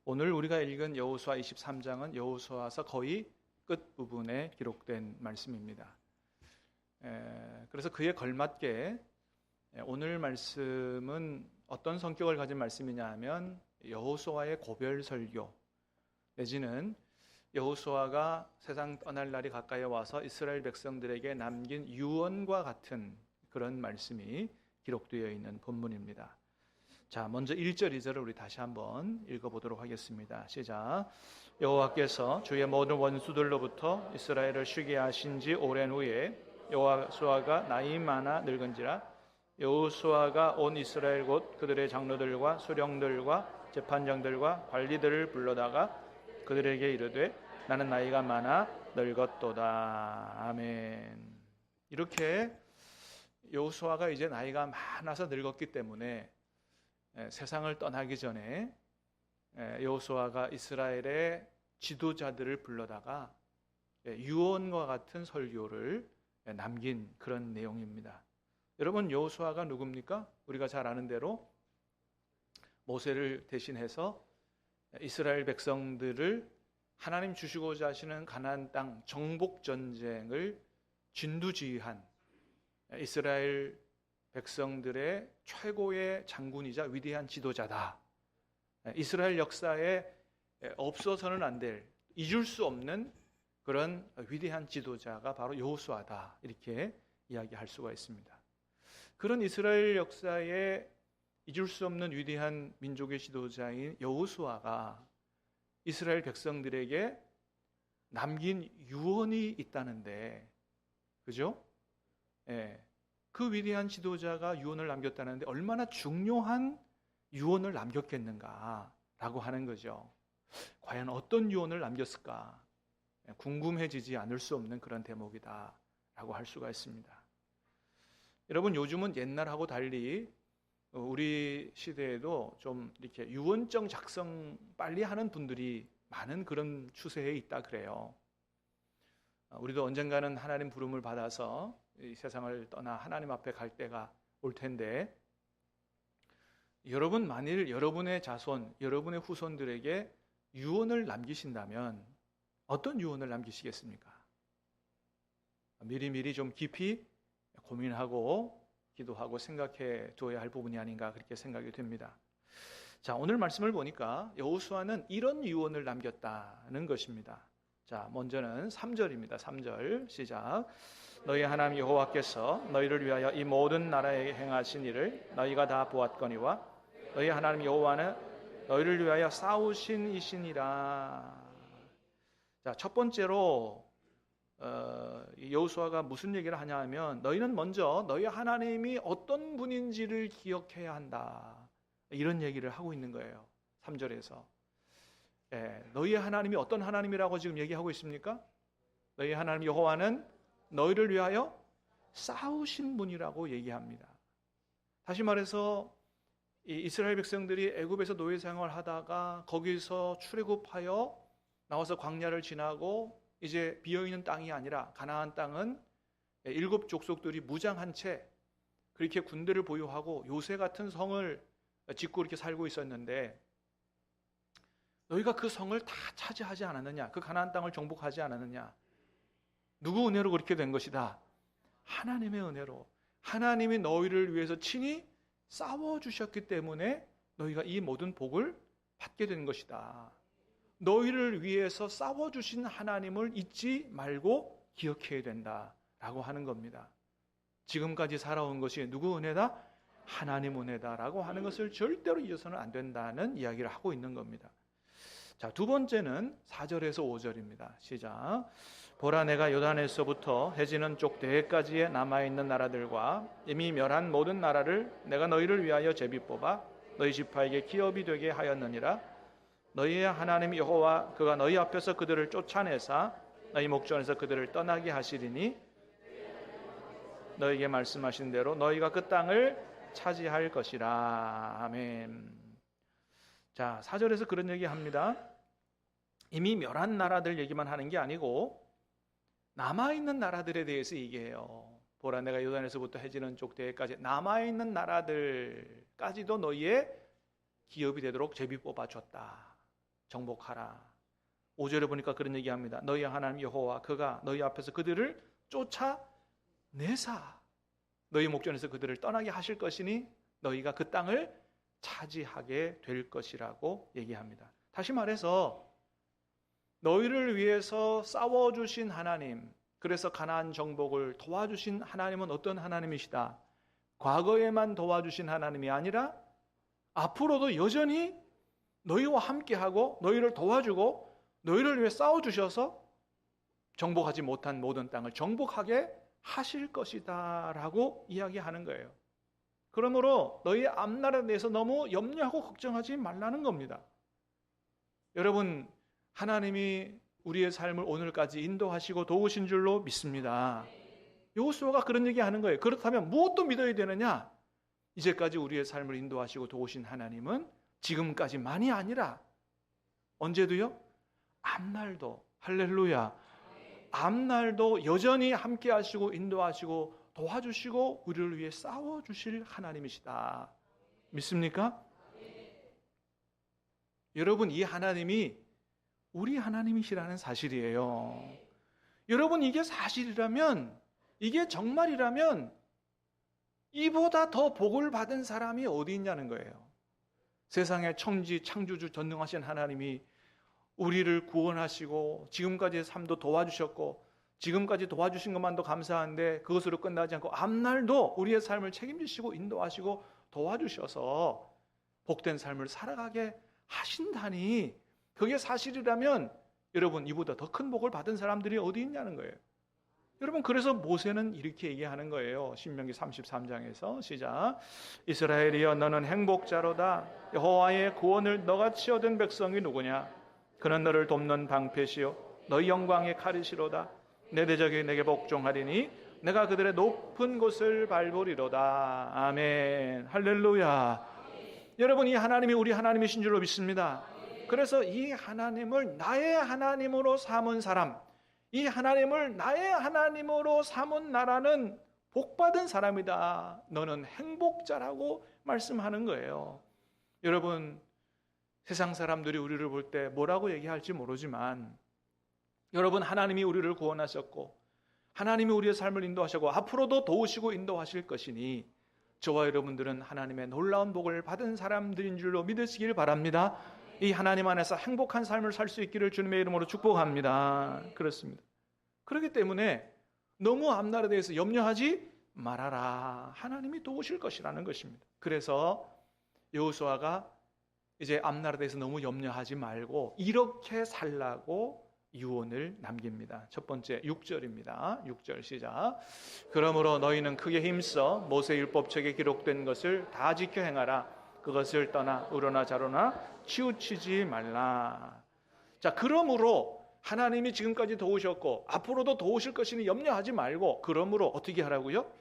오늘 우리가 읽은 여호수아 23장은 여호수아서 거의 끝부분에 기록된 말씀입니다. 그래서 그에 걸맞게 오늘 말씀은 어떤 성격을 가진 말씀이냐 하면 여호수아의 고별 설교 내지는 여호수아가 세상 떠날 날이 가까이 와서 이스라엘 백성들에게 남긴 유언과 같은 그런 말씀이 기록되어 있는 본문입니다. 자, 먼저 1절, 2절을 우리 다시 한번 읽어보도록 하겠습니다. 시작. 여호와께서 주의 모든 원수들로부터 이스라엘을 쉬게 하신 지 오랜 후에 여호수아가 나이 많아 늙은지라 여호수아가 온 이스라엘 곧 그들의 장로들과 수령들과 재판장들과 관리들을 불러다가 그들에게 이르되 나는 나이가 많아 늙었도다. 아멘. 이렇게 여호수아가 이제 나이가 많아서 늙었기 때문에 세상을 떠나기 전에 여호수아가 이스라엘의 지도자들을 불러다가 유언과 같은 설교를 남긴 그런 내용입니다. 여러분, 여호수아가 누굽니까? 우리가 잘 아는 대로 모세를 대신해서 이스라엘 백성들을 하나님 주시고자 하시는 가나안 땅 정복 전쟁을 진두지휘한 이스라엘 백성들의 최고의 장군이자 위대한 지도자다. 이스라엘 역사에 없어서는 안 될, 잊을 수 없는 그런 위대한 지도자가 바로 여호수아다. 이렇게 이야기할 수가 있습니다. 그런 이스라엘 역사에 잊을 수 없는 위대한 민족의 지도자인 여호수아가 이스라엘 백성들에게 남긴 유언이 있다는데, 그죠? 그 위대한 지도자가 유언을 남겼다는데 얼마나 중요한 유언을 남겼겠는가라고 하는 거죠. 과연 어떤 유언을 남겼을까? 궁금해지지 않을 수 없는 그런 대목이다라고 할 수가 있습니다. 여러분, 요즘은 옛날하고 달리 우리 시대에도 좀 이렇게 유언장 작성 빨리 하는 분들이 많은 그런 추세에 있다 그래요. 우리도 언젠가는 하나님 부름을 받아서 이 세상을 떠나 하나님 앞에 갈 때가 올 텐데, 여러분 만일 여러분의 자손, 여러분의 후손들에게 유언을 남기신다면 어떤 유언을 남기시겠습니까? 미리미리 좀 깊이 고민하고 기도하고 생각해 둬야 할 부분이 아닌가 그렇게 생각이 됩니다. 자, 오늘 말씀을 보니까 여호수아는 이런 유언을 남겼다는 것입니다. 자, 먼저는 3절입니다. 3절 시작. 너희 하나님 여호와께서 너희를 위하여 이 모든 나라에 행하신 일을 너희가 다 보았거니와 너희 하나님 여호와는 너희를 위하여 싸우신 이시니라. 자, 첫 번째로 여호수아가 무슨 얘기를 하냐 하면 너희는 먼저 너희 하나님이 어떤 분인지를 기억해야 한다. 이런 얘기를 하고 있는 거예요. 3절에서. 너희 하나님이 어떤 하나님이라고 지금 얘기하고 있습니까? 너희 하나님 여호와는 너희를 위하여 싸우신 분이라고 얘기합니다. 다시 말해서 이 이스라엘 백성들이 애굽에서 노예 생활을 하다가 거기서 출애굽하여 나와서 광야를 지나고 이제 비어있는 땅이 아니라 가나안 땅은 7 족속들이 무장한 채 그렇게 군대를 보유하고 요새 같은 성을 짓고 이렇게 살고 있었는데, 너희가 그 성을 다 차지하지 않았느냐? 그 가나안 땅을 정복하지 않았느냐? 누구 은혜로 그렇게 된 것이다? 하나님의 은혜로. 하나님이 너희를 위해서 친히 싸워주셨기 때문에 너희가 이 모든 복을 받게 된 것이다. 너희를 위해서 싸워주신 하나님을 잊지 말고 기억해야 된다라고 하는 겁니다. 지금까지 살아온 것이 누구 은혜다? 하나님 은혜다라고 하는 것을 절대로 잊어서는 안 된다는 이야기를 하고 있는 겁니다. 자, 두 번째는 4절에서 5절입니다. 시작. 보라, 내가 요단에서부터 해지는 쪽 대해까지의 남아있는 나라들과 이미 멸한 모든 나라를 내가 너희를 위하여 제비 뽑아 너희 지파에게 기업이 되게 하였느니라. 너희의 하나님 여호와 그가 너희 앞에서 그들을 쫓아내사 너희 목전에서 그들을 떠나게 하시리니 너희에게 말씀하신 대로 너희가 그 땅을 차지할 것이라. 아멘. 자, 4절에서 그런 얘기합니다. 이미 멸한 나라들 얘기만 하는 게 아니고 남아있는 나라들에 대해서 얘기해요. 보라, 내가 요단에서부터 해지는 쪽 대해까지 남아있는 나라들까지도 너희의 기업이 되도록 제비 뽑아줬다. 정복하라. 5절에 보니까 그런 얘기합니다. 너희 하나님 여호와 그가 너희 앞에서 그들을 쫓아내사 너희 목전에서 그들을 떠나게 하실 것이니 너희가 그 땅을 차지하게 될 것이라고 얘기합니다. 다시 말해서 너희를 위해서 싸워주신 하나님, 그래서 가나안 정복을 도와주신 하나님은 어떤 하나님이시다? 과거에만 도와주신 하나님이 아니라 앞으로도 여전히 너희와 함께하고 너희를 도와주고 너희를 위해 싸워주셔서 정복하지 못한 모든 땅을 정복하게 하실 것이다 라고 이야기하는 거예요. 그러므로 너희 앞날에 대해서 너무 염려하고 걱정하지 말라는 겁니다. 여러분, 하나님이 우리의 삶을 오늘까지 인도하시고 도우신 줄로 믿습니다. 여호수아가 그런 얘기하는 거예요. 그렇다면 무엇도 믿어야 되느냐? 이제까지 우리의 삶을 인도하시고 도우신 하나님은 지금까지만이 아니라 언제도요? 앞날도, 할렐루야, 앞날도 여전히 함께 하시고 인도하시고 도와주시고 우리를 위해 싸워주실 하나님이시다. 믿습니까? 여러분, 이 하나님이 우리 하나님이시라는 사실이에요. 여러분, 이게 사실이라면, 이게 정말이라면 이보다 더 복을 받은 사람이 어디 있냐는 거예요. 세상의 청지 창조주 전능하신 하나님이 우리를 구원하시고 지금까지의 삶도 도와주셨고 지금까지 도와주신 것만도 감사한데 그것으로 끝나지 않고 앞날도 우리의 삶을 책임지시고 인도하시고 도와주셔서 복된 삶을 살아가게 하신다니, 그게 사실이라면 여러분, 이보다 더 큰 복을 받은 사람들이 어디 있냐는 거예요. 여러분, 그래서 모세는 이렇게 얘기하는 거예요. 신명기 33장에서 시작. 이스라엘이여 너는 행복자로다. 여호와의 구원을 너같이 얻은 백성이 누구냐? 그는 너를 돕는 방패시요 너희 영광의 칼이시로다. 내 대적이 내게 복종하리니 내가 그들의 높은 곳을 밟으리로다. 아멘. 할렐루야. 여러분, 이 하나님이 우리 하나님이신 줄로 믿습니다. 그래서 이 하나님을 나의 하나님으로 삼은 사람, 이 하나님을 나의 하나님으로 삼은 나라는 복받은 사람이다. 너는 행복자라고 말씀하는 거예요. 여러분, 세상 사람들이 우리를 볼 때 뭐라고 얘기할지 모르지만 여러분, 하나님이 우리를 구원하셨고 하나님이 우리의 삶을 인도하셨고 앞으로도 도우시고 인도하실 것이니 저와 여러분들은 하나님의 놀라운 복을 받은 사람들인 줄로 믿으시길 바랍니다. 이 하나님 안에서 행복한 삶을 살 수 있기를 주님의 이름으로 축복합니다. 그렇습니다. 그렇기 때문에 너무 앞날에 대해서 염려하지 말아라. 하나님이 도우실 것이라는 것입니다. 그래서 여호수아가 이제 앞날에 대해서 너무 염려하지 말고 이렇게 살라고 유언을 남깁니다. 첫 번째 6절입니다. 6절 시작. 그러므로 너희는 크게 힘써 모세 율법책에 기록된 것을 다 지켜 행하라. 그것을 떠나 우로나 좌로나 치우치지 말라. 자, 그러므로 하나님이 지금까지 도우셨고 앞으로도 도우실 것이니 염려하지 말고, 그러므로 어떻게 하라고요?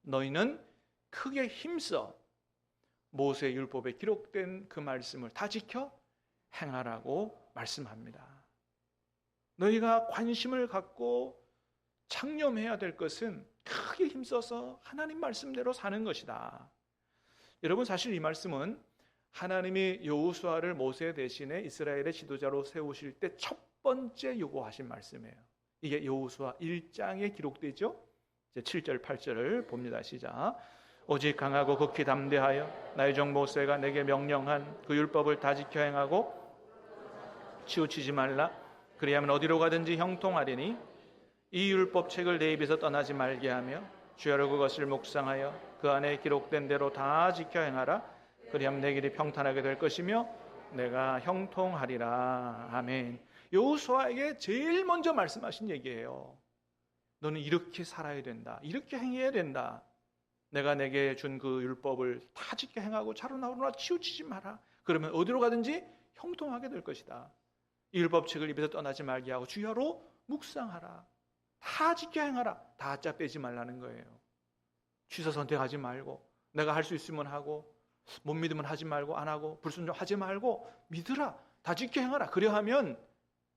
너희는 크게 힘써 모세 율법에 기록된 그 말씀을 다 지켜 행하라고 말씀합니다. 너희가 관심을 갖고 창념해야 될 것은 크게 힘써서 하나님 말씀대로 사는 것이다. 여러분, 사실 이 말씀은 하나님이 여호수아를 모세 대신에 이스라엘의 지도자로 세우실 때 첫 번째 요구하신 말씀이에요. 이게 여호수아 1장에 기록되죠. 이제 7절 8절을 봅니다. 시작. 오직 강하고 극히 담대하여 나의 종 모세가 내게 명령한 그 율법을 다 지켜 행하고 치우치지 말라. 그리하면 어디로 가든지 형통하리니 이 율법책을 내 입에서 떠나지 말게 하며 주야로 그것을 묵상하여 그 안에 기록된 대로 다 지켜 행하라. 그리하면 내 길이 평탄하게 될 것이며 내가 형통하리라. 아멘. 여호수아에게 제일 먼저 말씀하신 얘기예요. 너는 이렇게 살아야 된다. 이렇게 행해야 된다. 내가 내게 준 그 율법을 다 지켜 행하고 좌로나 우로나 치우치지 마라. 그러면 어디로 가든지 형통하게 될 것이다. 이 율법책을 입에서 떠나지 말게 하고 주야로 묵상하라. 다 지켜 행하라. 다짜 빼지 말라는 거예요. 취사 선택하지 말고, 내가 할 수 있으면 하고 못 믿으면 하지 말고, 안 하고 불순종하지 말고 믿으라. 다 지켜 행하라. 그리하면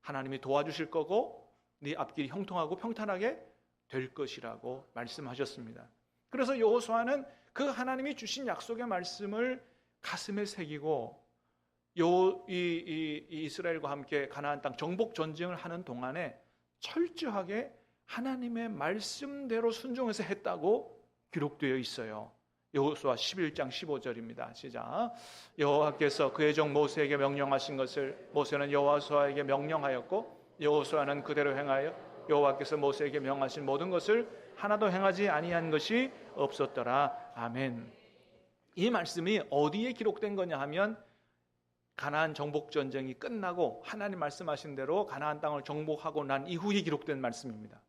하나님이 도와주실 거고 네 앞길이 형통하고 평탄하게 될 것이라고 말씀하셨습니다. 그래서 여호수아는 그 하나님이 주신 약속의 말씀을 가슴에 새기고 이스라엘과 함께 가나안 땅 정복 전쟁을 하는 동안에 철저하게 하나님의 말씀대로 순종해서 했다고 기록되어 있어요. 여호수아 11장 15절입니다. 시작. 여호와께서 그의 종 모세에게 명령하신 것을 모세는 여호수아에게 명령하였고 여호수아는 그대로 행하여 여호와께서 모세에게 명하신 모든 것을 하나도 행하지 아니한 것이 없었더라. 아멘. 이 말씀이 어디에 기록된 거냐 하면 가나안 정복 전쟁이 끝나고 하나님 말씀하신 대로 가나안 땅을 정복하고 난 이후에 기록된 말씀입니다.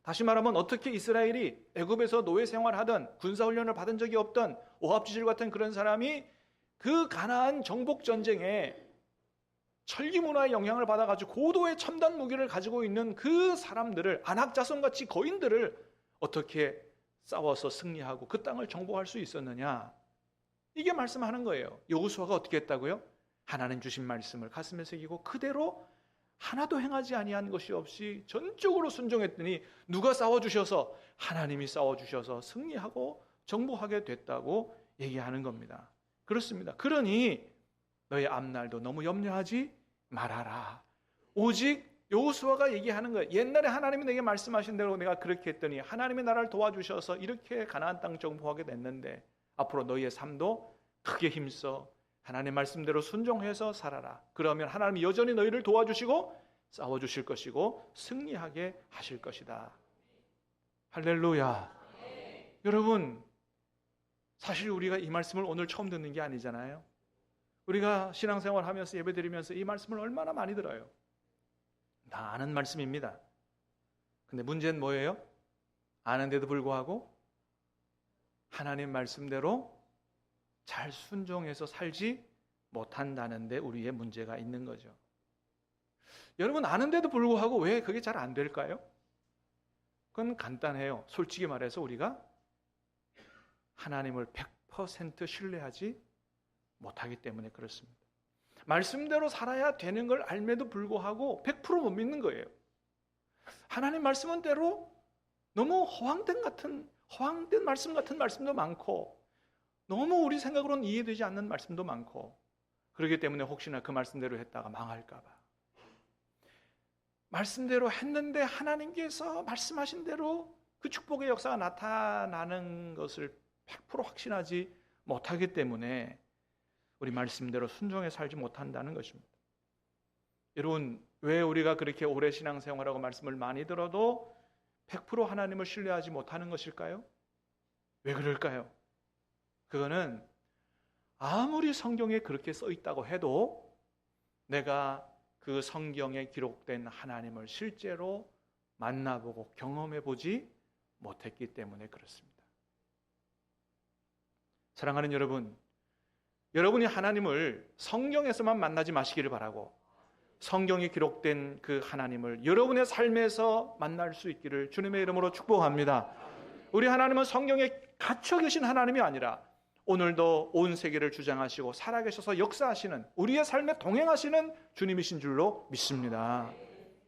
다시 말하면 어떻게 이스라엘이 애굽에서 노예 생활하던 군사훈련을 받은 적이 없던 오합지졸 같은 그런 사람이 그 가나안 정복 전쟁에 철기 문화의 영향을 받아가지고 고도의 첨단 무기를 가지고 있는 그 사람들을 안악자손같이 거인들을 어떻게 싸워서 승리하고 그 땅을 정복할 수 있었느냐, 이게 말씀하는 거예요. 여호수아가 어떻게 했다고요? 하나님 주신 말씀을 가슴에 새기고 그대로 하나도 행하지 아니한 것이 없이 전적으로 순종했더니 누가 싸워주셔서? 하나님이 싸워주셔서 승리하고 정복하게 됐다고 얘기하는 겁니다. 그렇습니다. 그러니 너의 앞날도 너무 염려하지 말아라. 오직 여호수아가 얘기하는 거예요. 옛날에 하나님이 내게 말씀하신 대로 내가 그렇게 했더니 하나님이 나를 도와주셔서 이렇게 가나안 땅 정복하게 됐는데 앞으로 너희의 삶도 크게 힘써 하나님 말씀대로 순종해서 살아라. 그러면 하나님이 여전히 너희를 도와주시고 싸워주실 것이고 승리하게 하실 것이다. 할렐루야. 여러분, 사실 우리가 이 말씀을 오늘 처음 듣는 게 아니잖아요. 우리가 신앙생활 하면서 예배드리면서 이 말씀을 얼마나 많이 들어요. 다 아는 말씀입니다. 근데 문제는 뭐예요? 아는데도 불구하고 하나님 말씀대로 잘 순종해서 살지 못한다는 데 우리의 문제가 있는 거죠. 여러분, 아는데도 불구하고 왜 그게 잘 안 될까요? 그건 간단해요. 솔직히 말해서 우리가 하나님을 100% 신뢰하지 못하기 때문에 그렇습니다. 말씀대로 살아야 되는 걸 알매도 불구하고 100% 못 믿는 거예요. 하나님 말씀은 대로 너무 허황된 말씀 같은 말씀도 많고 너무 우리 생각으로는 이해되지 않는 말씀도 많고 그렇기 때문에 혹시나 그 말씀대로 했다가 망할까 봐 말씀대로 했는데 하나님께서 말씀하신 대로 그 축복의 역사가 나타나는 것을 100% 확신하지 못하기 때문에 우리 말씀대로 순종해 살지 못한다는 것입니다. 여러분, 왜 우리가 그렇게 오래 신앙생활하고 말씀을 많이 들어도 100% 하나님을 신뢰하지 못하는 것일까요? 왜 그럴까요? 그거는 아무리 성경에 그렇게 써 있다고 해도 내가 그 성경에 기록된 하나님을 실제로 만나보고 경험해보지 못했기 때문에 그렇습니다. 사랑하는 여러분, 여러분이 하나님을 성경에서만 만나지 마시기를 바라고 성경에 기록된 그 하나님을 여러분의 삶에서 만날 수 있기를 주님의 이름으로 축복합니다. 우리 하나님은 성경에 갇혀 계신 하나님이 아니라 오늘도 온 세계를 주장하시고 살아계셔서 역사하시는 우리의 삶에 동행하시는 주님이신 줄로 믿습니다.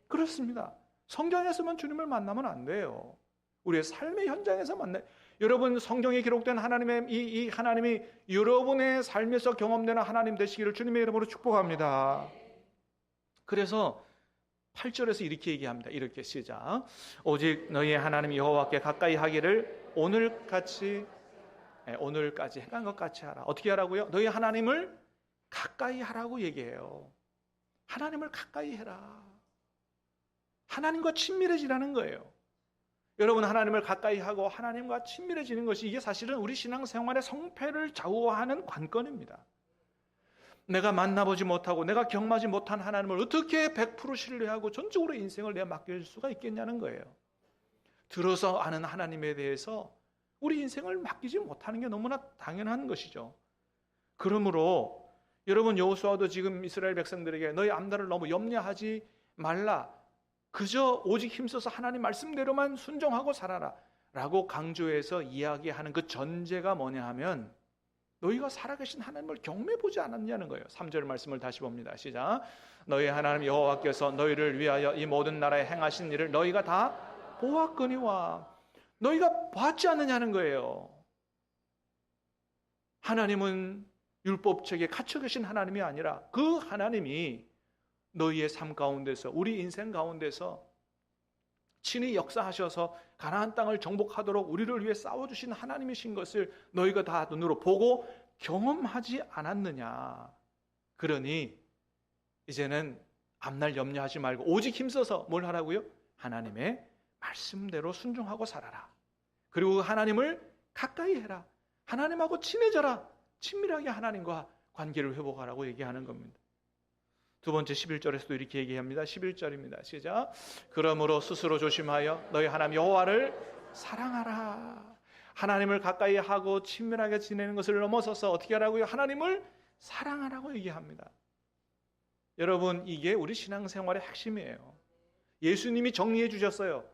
그렇습니다. 성경에서만 주님을 만나면 안 돼요. 우리의 삶의 현장에서 만나요. 여러분, 성경에 기록된 하나님의 이 하나님이 여러분의 삶에서 경험되는 하나님 되시기를 주님의 이름으로 축복합니다. 그래서 8절에서 이렇게 얘기합니다. 이렇게 시작. 오직 너희의 하나님 여호와께 가까이 하기를 오늘까지 행한 것 같이 하라. 어떻게 하라고요? 너희 하나님을 가까이 하라고 얘기해요. 하나님을 가까이 해라. 하나님과 친밀해지라는 거예요. 여러분, 하나님을 가까이 하고 하나님과 친밀해지는 것이 이게 사실은 우리 신앙생활의 성패를 좌우하는 관건입니다. 내가 만나보지 못하고 내가 경험하지 못한 하나님을 어떻게 100% 신뢰하고 전적으로 인생을 내가 맡길 수가 있겠냐는 거예요. 들어서 아는 하나님에 대해서 우리 인생을 맡기지 못하는 게 너무나 당연한 것이죠. 그러므로 여러분, 여호수아도 지금 이스라엘 백성들에게 너희 앞날을 너무 염려하지 말라. 그저 오직 힘써서 하나님 말씀대로만 순종하고 살아라 라고 강조해서 이야기하는 그 전제가 뭐냐 하면 너희가 살아계신 하나님을 경험해보지 않았냐는 거예요. 3절 말씀을 다시 봅니다. 시작. 너희 하나님 여호와께서 너희를 위하여 이 모든 나라에 행하신 일을 너희가 다 보았거니와. 너희가 봤지 않느냐는 거예요. 하나님은 율법책에 갇혀 계신 하나님이 아니라 그 하나님이 너희의 삶 가운데서, 우리 인생 가운데서 친히 역사하셔서 가나안 땅을 정복하도록 우리를 위해 싸워주신 하나님이신 것을 너희가 다 눈으로 보고 경험하지 않았느냐. 그러니 이제는 앞날 염려하지 말고 오직 힘써서 뭘 하라고요? 하나님의 말씀대로 순종하고 살아라. 그리고 하나님을 가까이 해라. 하나님하고 친해져라. 친밀하게 하나님과 관계를 회복하라고 얘기하는 겁니다. 두 번째 11절에서도 이렇게 얘기합니다. 11절입니다. 시작. 그러므로 스스로 조심하여 너희 하나님 여호와를 사랑하라. 하나님을 가까이 하고 친밀하게 지내는 것을 넘어서서 어떻게 하라고요? 하나님을 사랑하라고 얘기합니다. 여러분, 이게 우리 신앙생활의 핵심이에요. 예수님이 정리해 주셨어요.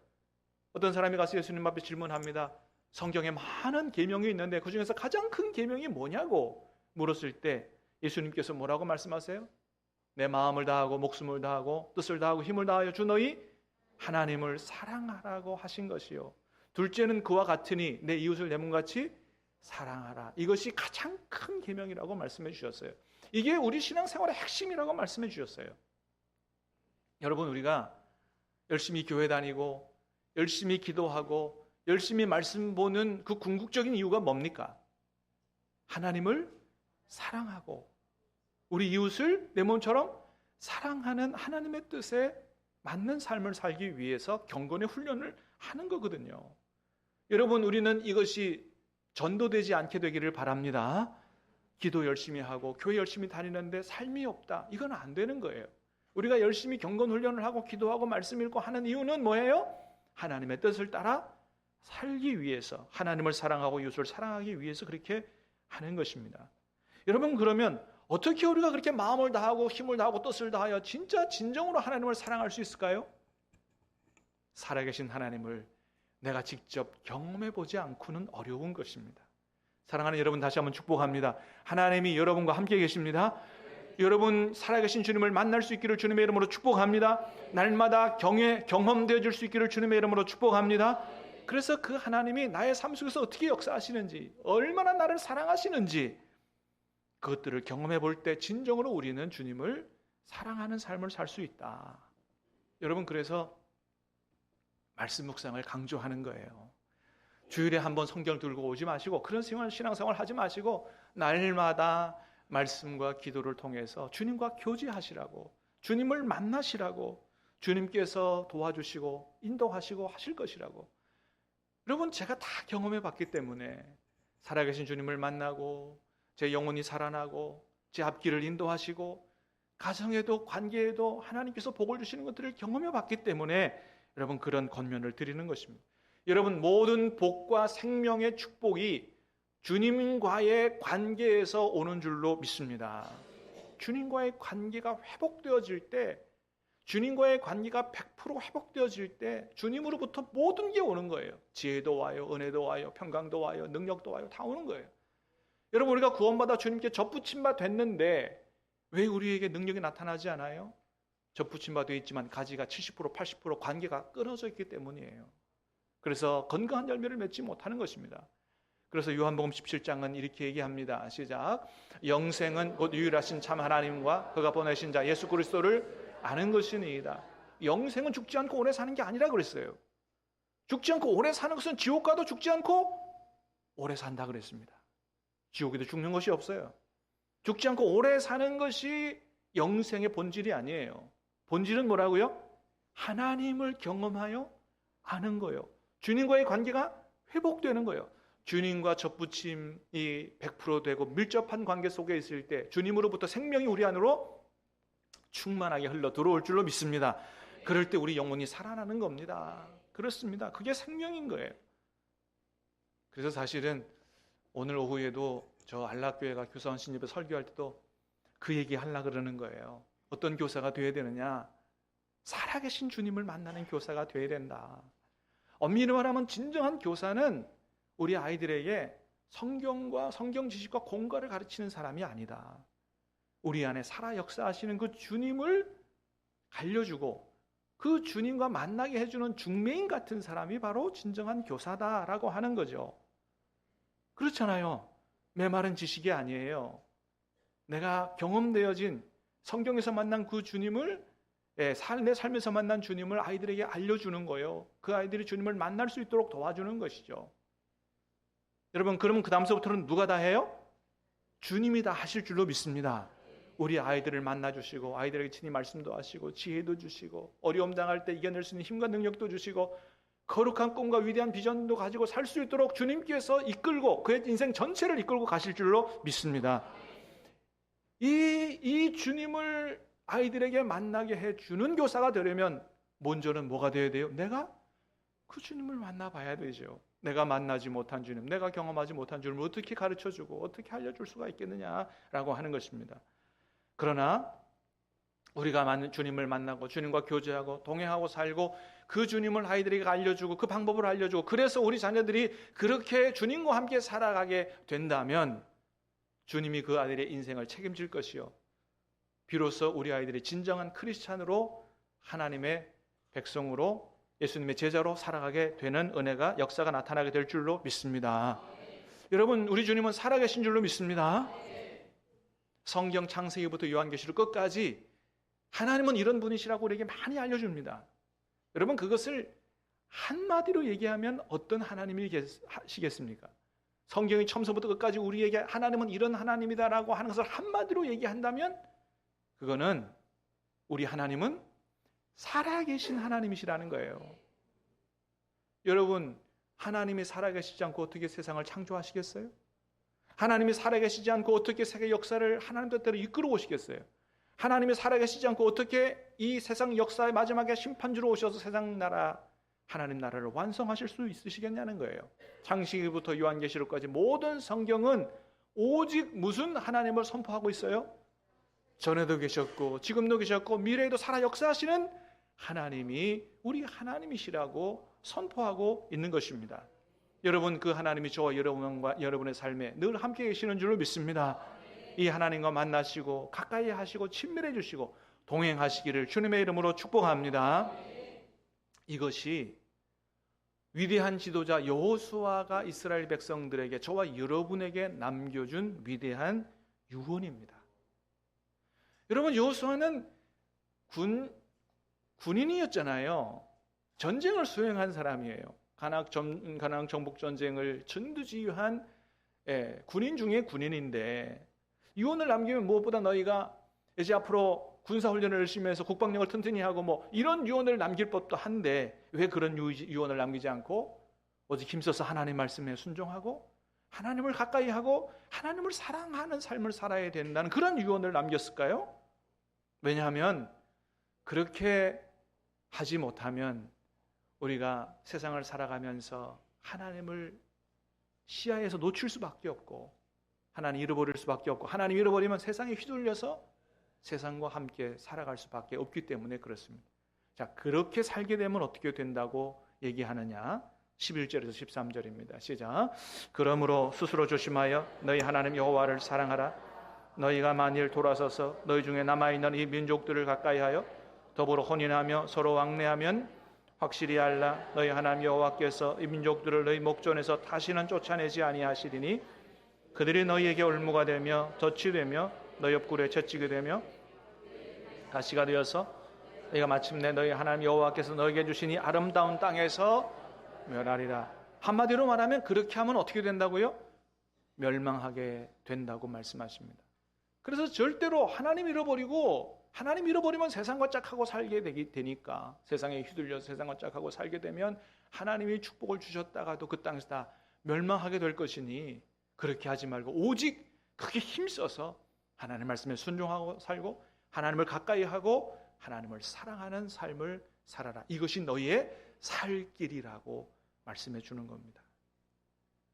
어떤 사람이 가서 예수님 앞에 질문합니다. 성경에 많은 계명이 있는데 그 중에서 가장 큰 계명이 뭐냐고 물었을 때 예수님께서 뭐라고 말씀하세요? 내 마음을 다하고 목숨을 다하고 뜻을 다하고 힘을 다하여 주 너희 하나님을 사랑하라고 하신 것이요. 둘째는 그와 같으니 내 이웃을 내 몸같이 사랑하라. 이것이 가장 큰 계명이라고 말씀해 주셨어요. 이게 우리 신앙생활의 핵심이라고 말씀해 주셨어요. 여러분, 우리가 열심히 교회 다니고 열심히 기도하고 열심히 말씀 보는 그 궁극적인 이유가 뭡니까? 하나님을 사랑하고 우리 이웃을 내 몸처럼 사랑하는 하나님의 뜻에 맞는 삶을 살기 위해서 경건의 훈련을 하는 거거든요. 여러분, 우리는 이것이 전도되지 않게 되기를 바랍니다. 기도 열심히 하고 교회 열심히 다니는데 삶이 없다. 이건 안 되는 거예요. 우리가 열심히 경건 훈련을 하고 기도하고 말씀 읽고 하는 이유는 뭐예요? 하나님의 뜻을 따라 살기 위해서, 하나님을 사랑하고 이웃을 사랑하기 위해서 그렇게 하는 것입니다. 여러분, 그러면 어떻게 우리가 그렇게 마음을 다하고 힘을 다하고 뜻을 다하여 진짜 진정으로 하나님을 사랑할 수 있을까요? 살아계신 하나님을 내가 직접 경험해 보지 않고는 어려운 것입니다. 사랑하는 여러분, 다시 한번 축복합니다. 하나님이 여러분과 함께 계십니다. 여러분, 살아계신 주님을 만날 수 있기를 주님의 이름으로 축복합니다. 날마다 경험되어 줄 수 있기를 주님의 이름으로 축복합니다. 그래서 그 하나님이 나의 삶 속에서 어떻게 역사하시는지, 얼마나 나를 사랑하시는지 그것들을 경험해 볼 때 진정으로 우리는 주님을 사랑하는 삶을 살 수 있다. 여러분, 그래서 말씀 묵상을 강조하는 거예요. 주일에 한번 성경을 들고 오지 마시고 그런 신앙생활 하지 마시고 날마다 말씀과 기도를 통해서 주님과 교제하시라고, 주님을 만나시라고, 주님께서 도와주시고 인도하시고 하실 것이라고. 여러분, 제가 다 경험해 봤기 때문에 살아계신 주님을 만나고 제 영혼이 살아나고 제 앞길을 인도하시고 가정에도 관계에도 하나님께서 복을 주시는 것들을 경험해 봤기 때문에 여러분, 그런 권면을 드리는 것입니다. 여러분, 모든 복과 생명의 축복이 주님과의 관계에서 오는 줄로 믿습니다. 주님과의 관계가 회복되어질 때, 주님과의 관계가 100% 회복되어질 때 주님으로부터 모든 게 오는 거예요. 지혜도 와요, 은혜도 와요, 평강도 와요, 능력도 와요. 다 오는 거예요. 여러분, 우리가 구원받아 주님께 접붙임 바 됐는데 왜 우리에게 능력이 나타나지 않아요? 접붙임 바 되어 있지만 가지가 70% 80% 관계가 끊어져 있기 때문이에요. 그래서 건강한 열매를 맺지 못하는 것입니다. 그래서 요한복음 17장은 이렇게 얘기합니다. 시작. 영생은 곧 유일하신 참 하나님과 그가 보내신 자 예수 그리스도를 아는 것이니이다. 영생은 죽지 않고 오래 사는 게 아니라 그랬어요. 죽지 않고 오래 사는 것은 지옥 가도 죽지 않고 오래 산다 그랬습니다. 지옥에도 죽는 것이 없어요. 죽지 않고 오래 사는 것이 영생의 본질이 아니에요. 본질은 뭐라고요? 하나님을 경험하여 아는 거예요. 주님과의 관계가 회복되는 거예요. 주님과 접붙임이 100% 되고 밀접한 관계 속에 있을 때 주님으로부터 생명이 우리 안으로 충만하게 흘러 들어올 줄로 믿습니다. 그럴 때 우리 영혼이 살아나는 겁니다. 그렇습니다. 그게 생명인 거예요. 그래서 사실은 오늘 오후에도 저 안락교회가 교사원 신입에 설교할 때도 그 얘기 하려고 그러는 거예요. 어떤 교사가 되어야 되느냐? 살아계신 주님을 만나는 교사가 되어야 된다. 엄밀히 말하면 진정한 교사는 우리 아이들에게 성경과 성경 지식과 공과를 가르치는 사람이 아니다. 우리 안에 살아 역사하시는 그 주님을 알려주고 그 주님과 만나게 해주는 중매인 같은 사람이 바로 진정한 교사다라고 하는 거죠. 그렇잖아요. 메마른 지식이 아니에요. 내가 경험되어진 성경에서 만난 그 주님을 내 삶에서 만난 주님을 아이들에게 알려주는 거예요. 그 아이들이 주님을 만날 수 있도록 도와주는 것이죠. 여러분, 그러면 그 다음서부터는 누가 다 해요? 주님이 다 하실 줄로 믿습니다. 우리 아이들을 만나주시고 아이들에게 친히 말씀도 하시고 지혜도 주시고 어려움 당할 때 이겨낼 수 있는 힘과 능력도 주시고 거룩한 꿈과 위대한 비전도 가지고 살 수 있도록 주님께서 이끌고 그의 인생 전체를 이끌고 가실 줄로 믿습니다. 이 주님을 아이들에게 만나게 해주는 교사가 되려면 먼저는 뭐가 되어야 돼요? 내가 그 주님을 만나봐야 되죠. 내가 만나지 못한 주님, 내가 경험하지 못한 주님을 어떻게 가르쳐주고 어떻게 알려줄 수가 있겠느냐라고 하는 것입니다. 그러나 우리가 주님을 만나고 주님과 교제하고 동행하고 살고 그 주님을 아이들에게 알려주고 그 방법을 알려주고 그래서 우리 자녀들이 그렇게 주님과 함께 살아가게 된다면 주님이 그 아이들의 인생을 책임질 것이요, 비로소 우리 아이들이 진정한 크리스찬으로 하나님의 백성으로 예수님의 제자로 살아가게 되는 은혜가 역사가 나타나게 될 줄로 믿습니다. 여러분, 우리 주님은 살아계신 줄로 믿습니다. 성경 창세기부터 요한계시록 끝까지 하나님은 이런 분이시라고 우리에게 많이 알려줍니다. 여러분, 그것을 한마디로 얘기하면 어떤 하나님이시겠습니까? 성경이 처음부터 끝까지 우리에게 하나님은 이런 하나님이다라고 하는 것을 한마디로 얘기한다면 그거는 우리 하나님은 살아계신 하나님이시라는 거예요. 여러분, 하나님이 살아계시지 않고 어떻게 세상을 창조하시겠어요? 하나님이 살아계시지 않고 어떻게 세계 역사를 하나님 뜻대로 이끌어 오시겠어요? 하나님이 살아계시지 않고 어떻게 이 세상 역사의 마지막에 심판주로 오셔서 세상 나라, 하나님 나라를 완성하실 수 있으시겠냐는 거예요. 창세기부터 요한계시록까지 모든 성경은 오직 무슨 하나님을 선포하고 있어요? 전에도 계셨고 지금도 계셨고 미래에도 살아 역사하시는 하나님이 우리 하나님이시라고 선포하고 있는 것입니다. 여러분, 그 하나님이 저와 여러분의 삶에 늘 함께 계시는 줄로 믿습니다. 이 하나님과 만나시고 가까이 하시고 친밀해 주시고 동행하시기를 주님의 이름으로 축복합니다. 이것이 위대한 지도자 여호수아가 이스라엘 백성들에게, 저와 여러분에게 남겨준 위대한 유언입니다. 여러분, 여호수아는 군인이었잖아요. 전쟁을 수행한 사람이에요. 가나안 정복 전쟁을 전두지휘한 군인 중에 군인인데, 유언을 남기면 무엇보다 너희가 이제 앞으로 군사훈련을 열심히 해서 국방력을 튼튼히 하고 이런 유언을 남길 법도 한데 왜 그런 유언을 남기지 않고 오직 힘써서 하나님의 말씀에 순종하고 하나님을 가까이 하고 하나님을 사랑하는 삶을 살아야 된다는 그런 유언을 남겼을까요? 왜냐하면 그렇게 하지 못하면 우리가 세상을 살아가면서 하나님을 시야에서 놓칠 수밖에 없고 하나님 잃어버릴 수밖에 없고, 하나님 잃어버리면 세상에 휘둘려서 세상과 함께 살아갈 수밖에 없기 때문에 그렇습니다. 자, 그렇게 살게 되면 어떻게 된다고 얘기하느냐? 11절에서 13절입니다. 시작. 그러므로 스스로 조심하여 너희 하나님 여호와를 사랑하라. 너희가 만일 돌아서서 너희 중에 남아있는 이 민족들을 가까이하여 더불어 혼인하며 서로 왕래하면 확실히 알라. 너희 하나님 여호와께서 이 민족들을 너희 목전에서 다시는 쫓아내지 아니하시리니 그들이 너희에게 올무가 되며 덫이 되며 너희 옆구리에 채찍이 되며 가시가 되어서 너희가 마침내 너희 하나님 여호와께서 너희에게 주신 이 아름다운 땅에서 멸하리라. 한마디로 말하면 그렇게 하면 어떻게 된다고요? 멸망하게 된다고 말씀하십니다. 그래서 절대로 하나님 잃어버리면 세상과 짝하고 살게 되니까, 세상에 휘둘려서 세상과 짝하고 살게 되면 하나님이 축복을 주셨다가도 그 땅에서 다 멸망하게 될 것이니 그렇게 하지 말고 오직 크게 힘써서 하나님 말씀에 순종하고 살고 하나님을 가까이 하고 하나님을 사랑하는 삶을 살아라. 이것이 너희의 살 길이라고 말씀해 주는 겁니다.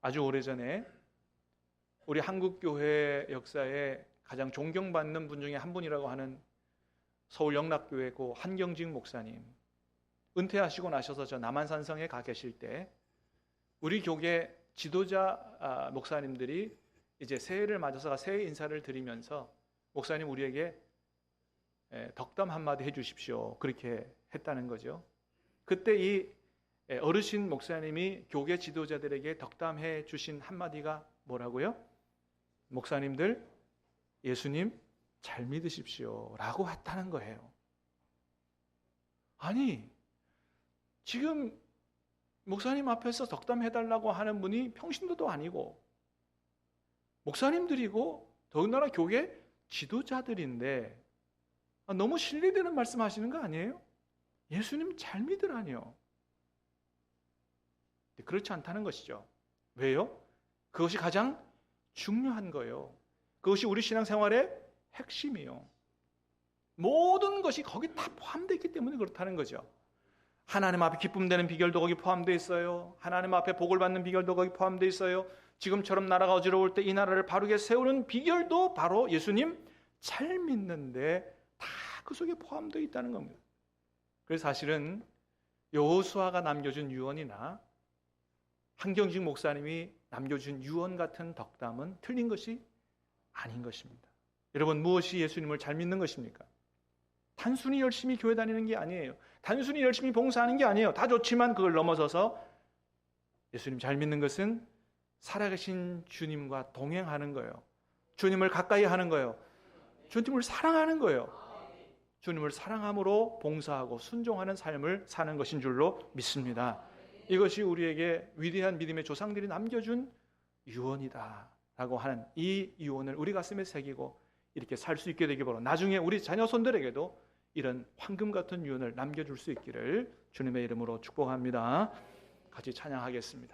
아주 오래전에 우리 한국교회 역사에 가장 존경받는 분 중에 한 분이라고 하는 서울 영락교회 고 한경직 목사님, 은퇴하시고 나셔서 저 남한산성에 가 계실 때 우리 교계 지도자 목사님들이 이제 새해를 맞아서 새해 인사를 드리면서 목사님 우리에게 덕담 한마디 해주십시오, 그렇게 했다는 거죠. 그때 이 어르신 목사님이 교계 지도자들에게 덕담해 주신 한마디가 뭐라고요? 목사님들, 예수님 잘 믿으십시오 라고 했다는 거예요. 아니, 지금 목사님 앞에서 덕담해달라고 하는 분이 평신도도 아니고 목사님들이고 더군다나 교회 지도자들인데 너무 신뢰되는 말씀 하시는 거 아니에요? 예수님 잘 믿으라니요. 그렇지 않다는 것이죠. 왜요? 그것이 가장 중요한 거예요. 그것이 우리 신앙생활의 핵심이요. 모든 것이 거기 다 포함되어 있기 때문에 그렇다는 거죠. 하나님 앞에 기쁨 되는 비결도 거기 포함되어 있어요. 하나님 앞에 복을 받는 비결도 거기 포함되어 있어요. 지금처럼 나라가 어지러울 때 이 나라를 바르게 세우는 비결도 바로 예수님 잘 믿는데 다 그 속에 포함되어 있다는 겁니다. 그래서 사실은 여호수아가 남겨준 유언이나 한경직 목사님이 남겨준 유언 같은 덕담은 틀린 것이 아닌 것입니다. 여러분, 무엇이 예수님을 잘 믿는 것입니까? 단순히 열심히 교회 다니는 게 아니에요. 단순히 열심히 봉사하는 게 아니에요. 다 좋지만 그걸 넘어서서 예수님 잘 믿는 것은 살아계신 주님과 동행하는 거예요. 주님을 가까이 하는 거예요. 주님을 사랑하는 거예요. 주님을 사랑함으로 봉사하고 순종하는 삶을 사는 것인 줄로 믿습니다. 이것이 우리에게 위대한 믿음의 조상들이 남겨준 유언이다 라고 하는 이 유언을 우리 가슴에 새기고 이렇게 살 수 있게 되기 바라. 나중에 우리 자녀손들에게도 이런 황금 같은 유언을 남겨줄 수 있기를 주님의 이름으로 축복합니다. 같이 찬양하겠습니다.